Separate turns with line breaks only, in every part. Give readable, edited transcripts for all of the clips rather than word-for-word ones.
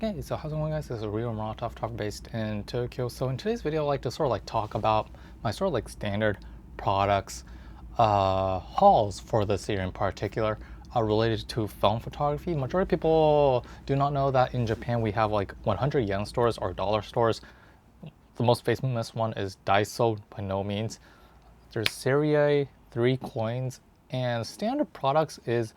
Okay, so how's it going, guys? This is Real Molotov Talk based in Tokyo. So in today's video, I'd like to talk about my standard products hauls for this year in particular, related to film photography. Majority of people do not know that in Japan we have like 100 yen stores or dollar stores. The most famous one is Daiso, by no means. There's Serie 3 coins, and standard products is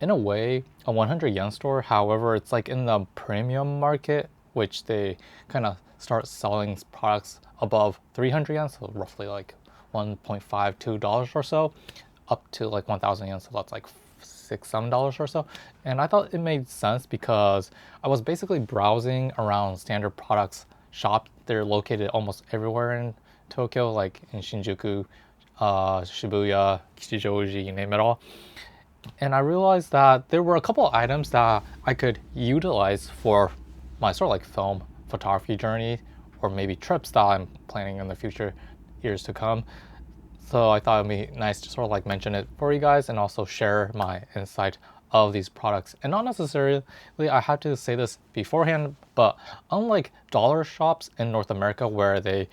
in a way a 100 yen store. However, it's like in the premium market, which they kind of start selling products above 300 yen, so roughly like 1.52 dollars or so, up to like 1,000 yen, so that's like $6-7 or so. And I thought it made sense because I was basically browsing around standard products shops. They're located almost everywhere in Tokyo, like in Shinjuku, Shibuya, Kichijoji, you name it all. And I realized that there were a couple of items that I could utilize for my film photography journey, or maybe trips that I'm planning in the future years to come. So I thought it'd be nice to mention it for you guys and also share my insight of these products. And not necessarily, I have to say this beforehand, but unlike dollar shops in North America where they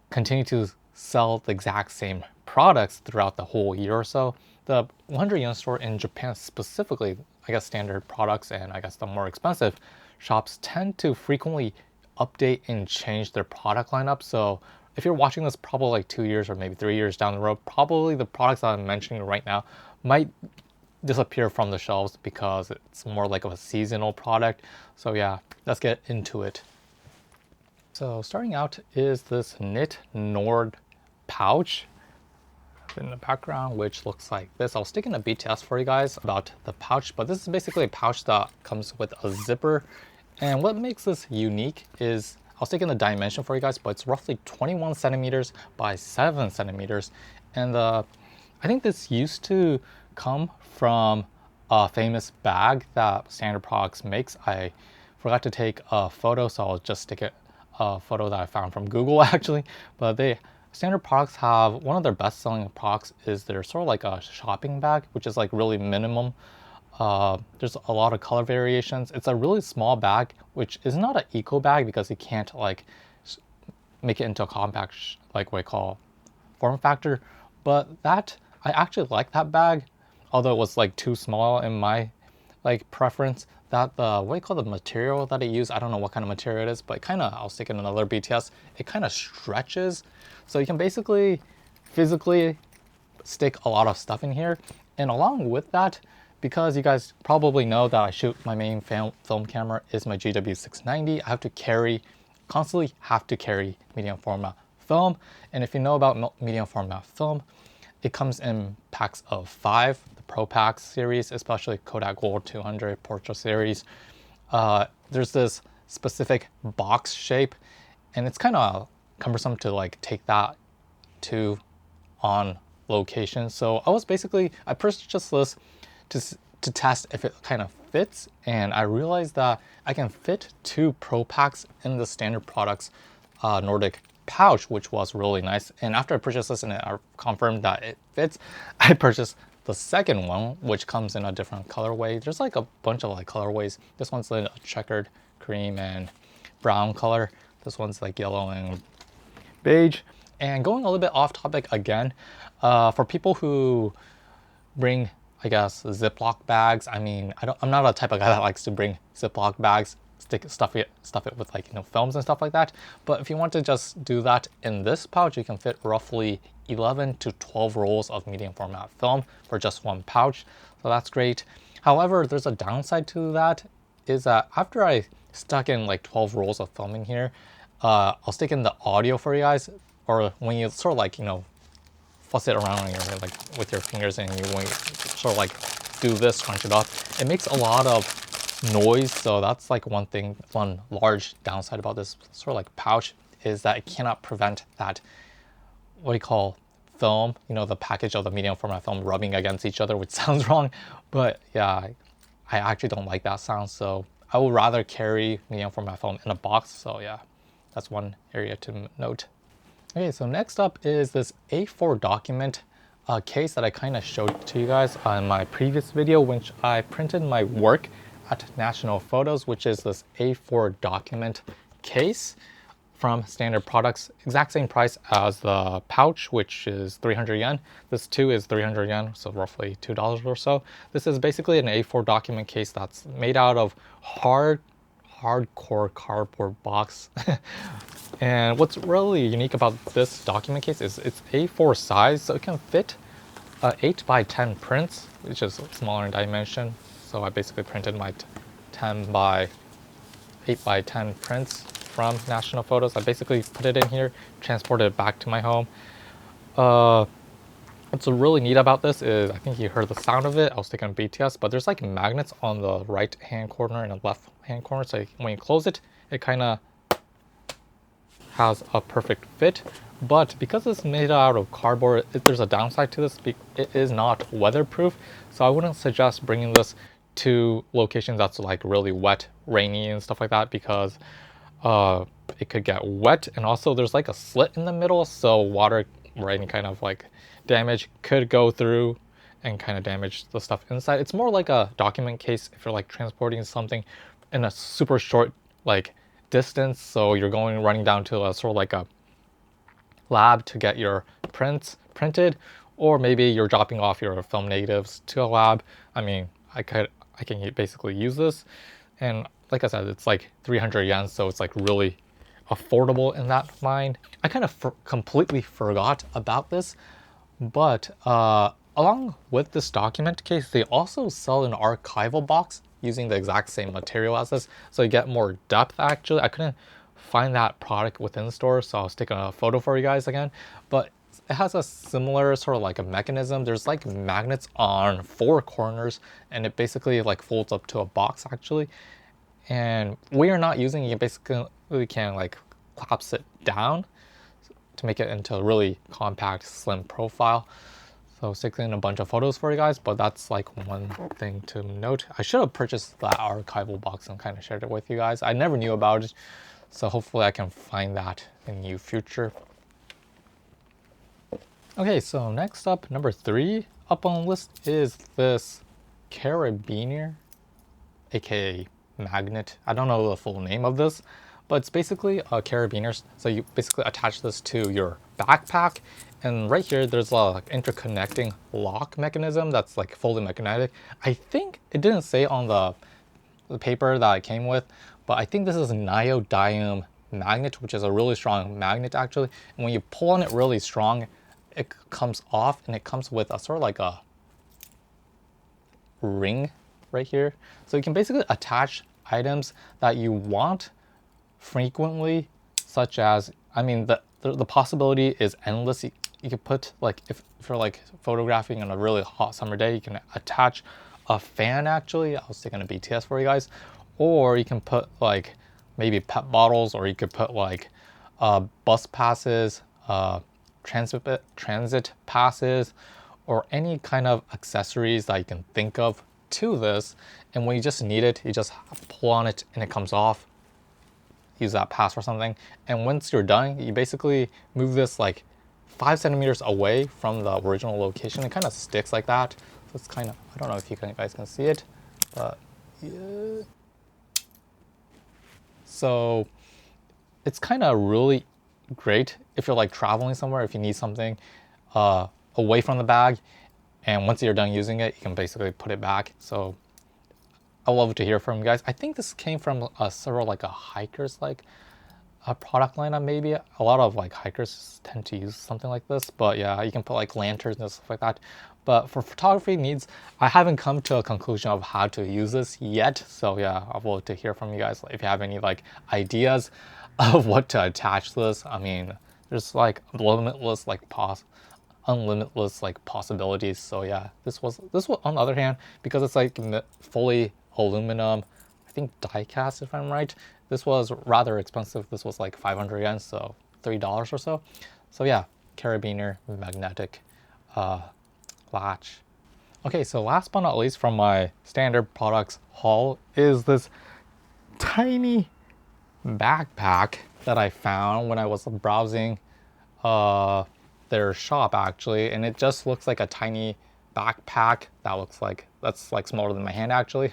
continue to sell the exact same products throughout the whole year or so, the 100 yen store in Japan specifically, I guess standard products and I guess the more expensive shops tend to frequently update and change their product lineup. So if you're watching this probably like 2 years or maybe 3 years down the road, probably the products that I'm mentioning right now might disappear from the shelves because it's more like of a seasonal product. So yeah, let's get into it. So starting out is this knit Nord pouch in the background, which looks like this. I'll stick in a BTS for you guys about the pouch, but this is basically a pouch that comes with a zipper. And what makes this unique is, I'll stick in the dimension for you guys, but it's roughly 21 centimeters by 7 centimeters. And I think this used to come from a famous bag that Standard Products makes. I forgot to take a photo, so I'll just stick a photo that I found from Google actually. But Standard Products have one of their best selling products is their like a shopping bag, which is like really minimum. There's a lot of color variations. It's a really small bag, which is not an eco bag because you can't like make it into a compact like what I call form factor. But that I actually like that bag, although it was like too small in my preference. That the what do you call the material that it used, I don't know what kind of material it is, but I'll stick in another BTS, it kind of stretches, so you can basically physically stick a lot of stuff in here. And along with that, because you guys probably know that I shoot, my main film camera is my GW690, constantly have to carry medium format film. And if you know about medium format film, it comes in packs of 5, the Pro Packs series, especially Kodak Gold 200 Portrait series. There's this specific box shape, and it's kind of cumbersome to take that on location. So I purchased this to test if it kind of fits, and I realized that I can fit 2 Pro Packs in the Standard Products Nordic pouch, which was really nice. And after I purchased this and I confirmed that it fits, I purchased the second one, which comes in a different colorway. There's like a bunch of colorways. This one's like a checkered cream and brown color. This one's like yellow and beige. And going a little bit off topic again, for people who bring, I guess, Ziploc bags. I mean, I'm not a type of guy that likes to bring Ziploc bags, stuff it with films and stuff like that. But if you want to just do that in this pouch, you can fit roughly 11 to 12 rolls of medium format film for just one pouch. So that's great. However, there's a downside to that, is that after I stuck in 12 rolls of film in here, I'll stick in the audio for you guys, or when you fuss it around on with your fingers, and when you do this, crunch it up, it makes a lot of noise. So that's one large downside about this pouch, is that it cannot prevent that what do you call film, the package of the medium format film rubbing against each other, which sounds wrong, but yeah, I actually don't like that sound. So I would rather carry medium format film in a box. So yeah, that's one area to note. Okay, so next up is this A4 document case that I kind of showed to you guys on my previous video, which I printed my work at National Photos, which is this A4 document case from Standard Products. Exact same price as the pouch, which is 300 yen. This too is 300 yen, so roughly $2 or so. This is basically an A4 document case that's made out of hardcore cardboard box. And what's really unique about this document case is it's A4 size, so it can fit 8 by 10 prints, which is smaller in dimension. So I basically printed my 10 by 8 by 10 prints from National Photos. I basically put it in here, transported it back to my home. What's really neat about this is, I think you heard the sound of it, I was taking BTS, but there's like magnets on the right hand corner and the left hand corner, so when you close it, it kind of has a perfect fit. But because it's made out of cardboard, there's a downside to this. It is not weatherproof, so I wouldn't suggest bringing this to locations that's like really wet, rainy and stuff like that, because it could get wet. And also there's like a slit in the middle, so water or any kind of like damage could go through and kind of damage the stuff inside. It's more like a document case if you're like transporting something in a super short like distance, so you're running down to a sort of like a lab to get your prints printed, or maybe you're dropping off your film negatives to a lab. I mean, I can basically use this, and like I said, it's like 300 yen, so it's like really affordable in that mind. I kind of completely forgot about this, but along with this document case, they also sell an archival box using the exact same material as this, so you get more depth. Actually, I couldn't find that product within the store, so I was taking a photo for you guys again, but it has a similar sort of like a mechanism. There's like magnets on 4 corners, and it basically like folds up to a box actually. And we are not using it, you basically can like collapse it down to make it into a really compact, slim profile. So sticking a bunch of photos for you guys, but that's like one thing to note. I should have purchased that archival box and kind of shared it with you guys. I never knew about it, so hopefully I can find that in the future. Okay, so next up, number 3 up on the list is this carabiner, aka magnet. I don't know the full name of this, but it's basically a carabiner. So you basically attach this to your backpack, and right here there's a like interconnecting lock mechanism that's like fully magnetic. I think it didn't say on the paper that it came with, but I think this is a neodymium magnet, which is a really strong magnet actually. And when you pull on it really strong, it comes off, and it comes with a sort of like a ring right here. So you can basically attach items that you want frequently, such as, I mean, the possibility is endless. You could put like, if you're like photographing on a really hot summer day, you can attach a fan actually. I was taking a BTS for you guys. Or you can put like maybe pet bottles, or you could put like bus passes, transit passes, or any kind of accessories that you can think of to this. And when you just need it, you just pull on it and it comes off. Use that pass or something. And once you're done, you basically move this like 5 centimeters away from the original location. It kind of sticks like that. So it's kind of, I don't know if you guys can see it, but yeah. So it's kind of really great if you're like traveling somewhere, if you need something away from the bag, and once you're done using it, you can basically put it back. So I'd love to hear from you guys. I think this came from several like a hikers like a product lineup maybe. A lot of like hikers tend to use something like this, but yeah, you can put like lanterns and stuff like that. But for photography needs, I haven't come to a conclusion of how to use this yet. So yeah, I'd love to hear from you guys if you have any like ideas of what to attach to this. I mean, there's like limitless like unlimitless like possibilities. So yeah, this was on the other hand, because it's like fully aluminum, I think die cast if I'm right, this was rather expensive. This was like 500 yen, so $3 or so. So yeah, carabiner magnetic latch. Okay, so last but not least from my Standard Products haul is this tiny backpack that I found when I was browsing their shop actually, and it just looks like a tiny backpack that looks like, that's like smaller than my hand actually.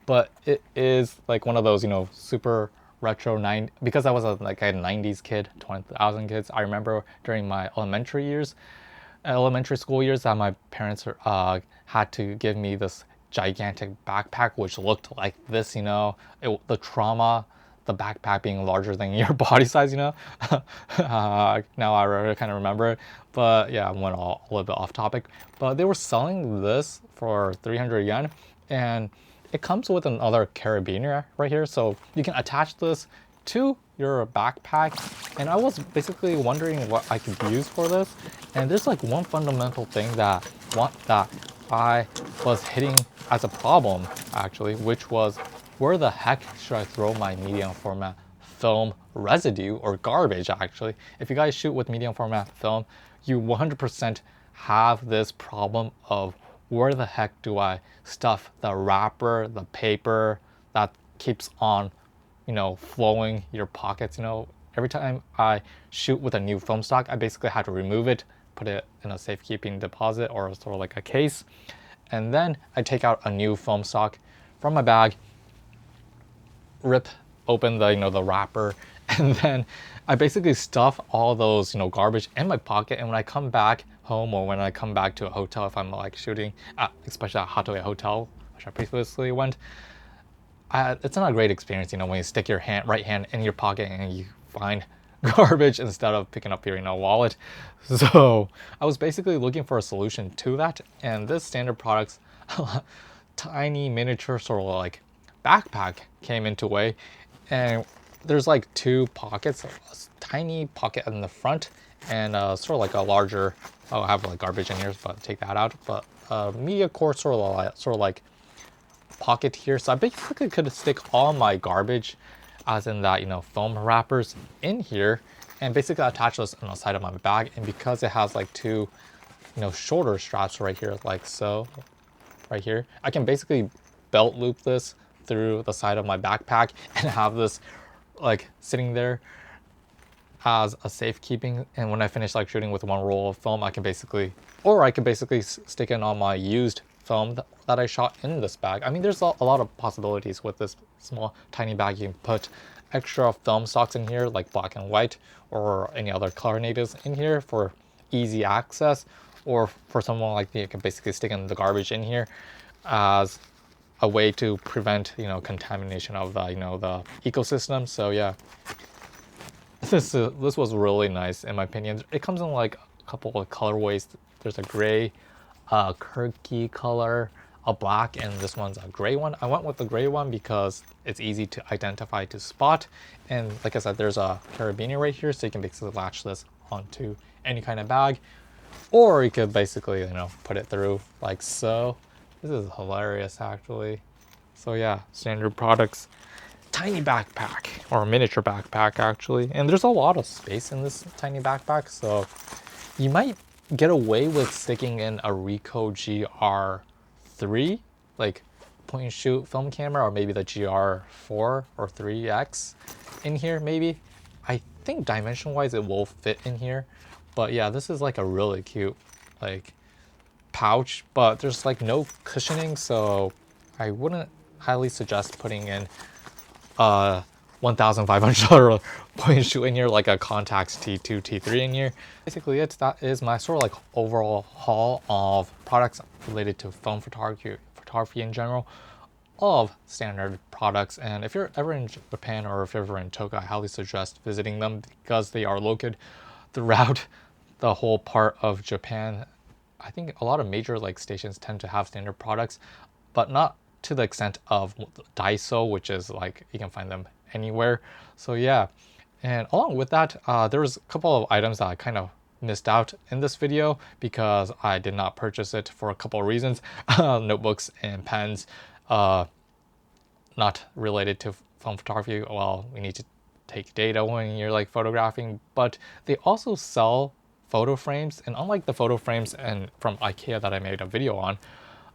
but it is like one of those, super retro because I was like a 90s kid, 2000 kids. I remember during my elementary school years that my parents had to give me this gigantic backpack which looked like this, the trauma, the backpack being larger than your body size, now I really kind of remember it. But yeah, I went a little bit off topic. But they were selling this for 300 yen, and it comes with another carabiner right here, so you can attach this to your backpack. And I was basically wondering what I could use for this, and there's like one fundamental thing that I was hitting as a problem actually, which was where the heck should I throw my medium format film residue or garbage actually. If you guys shoot with medium format film, you 100% have this problem of where the heck do I stuff the wrapper, the paper that keeps on, flowing your pockets. Every time I shoot with a new film stock, I basically had to remove it, put it in a safekeeping deposit or sort of like a case, and then I take out a new film stock from my bag, rip open the wrapper, and then I basically stuff all those garbage in my pocket. And when I come back home or when I come back to a hotel, if I'm like shooting especially at Hatoe Hotel, which I previously went, it's not a great experience, when you stick your right hand in your pocket and you find garbage instead of picking up your wallet. So I was basically looking for a solution to that, and this Standard Products tiny miniature sort of like backpack came into way. And there's like two pockets, a tiny pocket in the front and sort of like a larger, I have like garbage in here, but take that out, but media core sort of like pocket here. So I basically could stick all my garbage, as in that foam wrappers, in here and basically attach this on the side of my bag. And because it has like two shoulder straps right here, like so, right here, I can basically belt loop this through the side of my backpack and have this like sitting there as a safekeeping. And when I finish like shooting with one roll of film, I could basically stick in on my used film that I shot in this bag. I mean, there's a lot of possibilities with this small tiny bag. You can put extra film stocks in here, like black and white or any other color natives in here for easy access, or for someone like me, you can basically stick in the garbage in here as a way to prevent contamination of the the ecosystem. So yeah, this was really nice in my opinion. It comes in like a couple of colorways. There's a gray, Kirky color, a black, and this one's a gray one. I went with the gray one because it's easy to identify, to spot. And like I said, there's a carabiner right here, so you can basically latch this onto any kind of bag, or you could basically put it through like so. This is hilarious actually. So yeah, Standard Products tiny backpack, or miniature backpack actually. And there's a lot of space in this tiny backpack, so you might get away with sticking in a Ricoh GR3, like point and shoot film camera, or maybe the GR4 or 3X in here maybe. I think dimension wise it will fit in here. But yeah, this is like a really cute like pouch, but there's like no cushioning, so I wouldn't highly suggest putting in a $1,500 point and shoot in here, like a Contax T2, T3 in here. Basically that is my sort of like overall haul of products related to film photography in general, of Standard Products. And if you're ever in Japan or if you're ever in Tokyo, I highly suggest visiting them because they are located throughout the whole part of Japan. I think a lot of major like stations tend to have Standard Products, but not to the extent of Daiso, which is like you can find them anywhere. So yeah, and along with that, there was a couple of items that I kind of missed out in this video because I did not purchase it for a couple of reasons. Notebooks and pens, not related to film photography. Well, we need to take data when you're like photographing, but they also sell photo frames. And unlike the photo frames and from IKEA that I made a video on,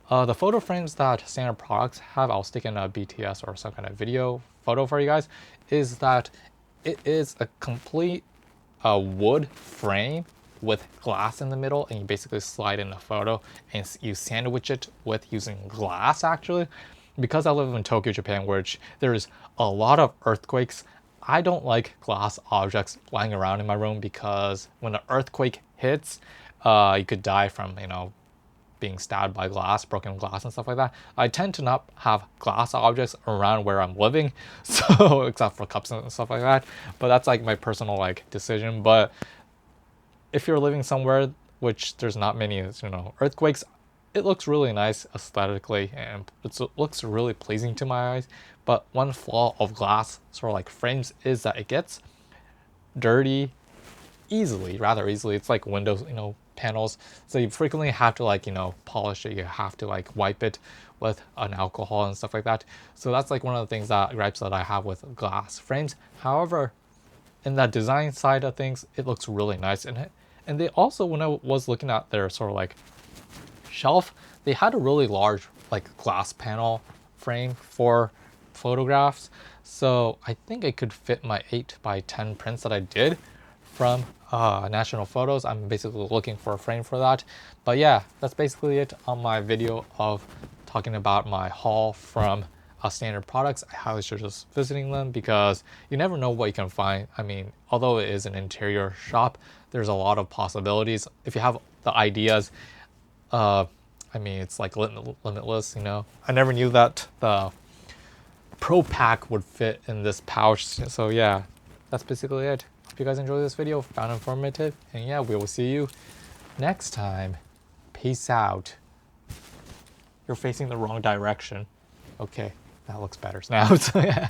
the photo frames that Standard Products have, I'll stick in a BTS or some kind of video photo for you guys, is that it is a complete wood frame with glass in the middle, and you basically slide in the photo and you sandwich it with using glass actually. because I live in Tokyo, Japan, which there's a lot of earthquakes, I don't like glass objects lying around in my room because when an earthquake hits, you could die from, being stabbed by glass, broken glass, and stuff like that. I tend to not have glass objects around where I'm living, so except for cups and stuff like that. But that's like my personal like decision. But if you're living somewhere which there's not many, earthquakes, it looks really nice aesthetically and it looks really pleasing to my eyes. But one flaw of glass sort of like frames is that it gets dirty easily, rather easily. It's like windows, panels. So you frequently have to like, polish it. You have to like wipe it with an alcohol and stuff like that. So that's like one of the things that gripes that I have with glass frames. However, in that design side of things, it looks really nice. And they also, when I was looking at their sort of like shelf, they had a really large like glass panel frame for photographs. So I think it could fit my 8x10 prints that I did from National Photos. I'm basically looking for a frame for that. But yeah, that's basically it on my video of talking about my haul from standard products. I highly suggest visiting them because you never know what you can find. I mean, although it is an interior shop, there's a lot of possibilities. If you have the ideas, I mean, it's like limitless, I never knew that the Pro Pack would fit in this pouch. So yeah, that's basically it. Hope you guys enjoyed this video, found it informative, and yeah, we will see you next time. Peace out. You're facing the wrong direction. Okay, that looks better now. So yeah.